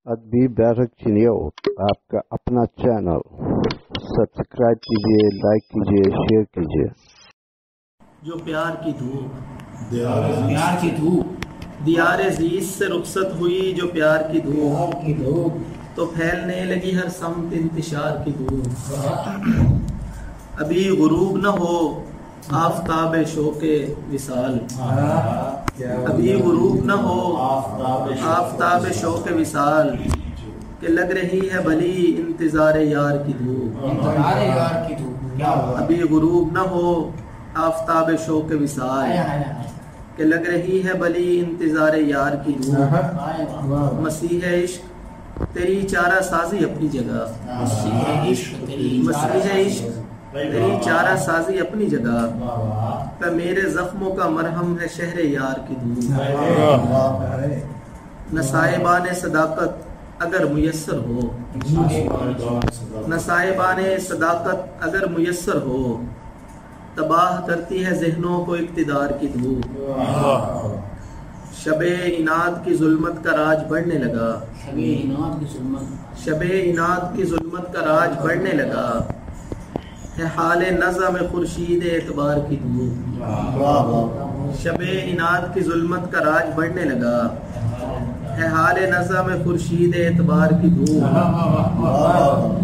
ادبی بیرک چینیو آپ کا اپنا چینل، سبسکرائب کیجیے، لائک کیجیے، شیئر کیجیے۔ جو پیار کی دھوپ دیار عزیز سے رخصت ہوئی، جو پیار کی دھوپ تو پھیلنے لگی ہر سمت انتشار کی دھوپ۔ ابھی غروب نہ ہو آفتاب شوق وصال، ابھی غروب نہ ہو آفتاب شوق وصال، کہ لگ رہی ہے بھلی انتظار یار کی دھوپ۔ ابھی غروب نہ ہو آفتاب شوق وصال، کہ لگ رہی ہے بھلی انتظار یار کی دھوپ۔ مسیح عشق تیری چارہ سازی اپنی جگہ، مسیح عشق تیری چارہ سازی اپنی جگہ، کہ میرے زخموں کا مرہم ہے شہر یار کی دھوپ۔ نصائبان صداقت اگر میسر ہو، نصائبان صداقت اگر میسر ہو، تباہ کرتی ہے ذہنوں کو اقتدار کی دھوپ۔ شب عناد کی ظلمت کا راج بڑھنے لگا، شب عناد کی ظلمت کا راج بڑھنے لگا، ہے حال نظم میں خورشید اعتبار کی دھوپ۔ شب عناد کی ظلمت کا راج بڑھنے لگا، ہے حال نظم میں خورشید اعتبار کی دھوپ۔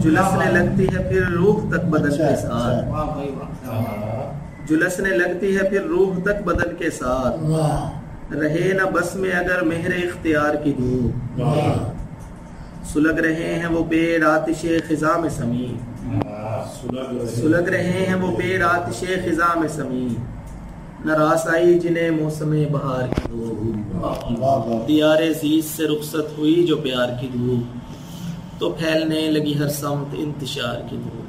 جلسنے لگتی ہے پھر روح تک بدن کے ساتھ، جلسنے لگتی ہے پھر روح تک بدن کے ساتھ، رہے نہ بس میں اگر مہر اختیار کی دھوپ۔ سلگ رہے ہیں وہ پیڑ آتش خزاں میں سمیع، سلگ رہے ہیں وہ پیڑ آتش خزاں میں سمیع، نہ راس آئی جنہیں موسم بہار کی دھوپ۔ دیار عزیز سے رخصت ہوئی جو پیار کی دھوپ، تو پھیلنے لگی ہر سمت انتشار کی دھوپ۔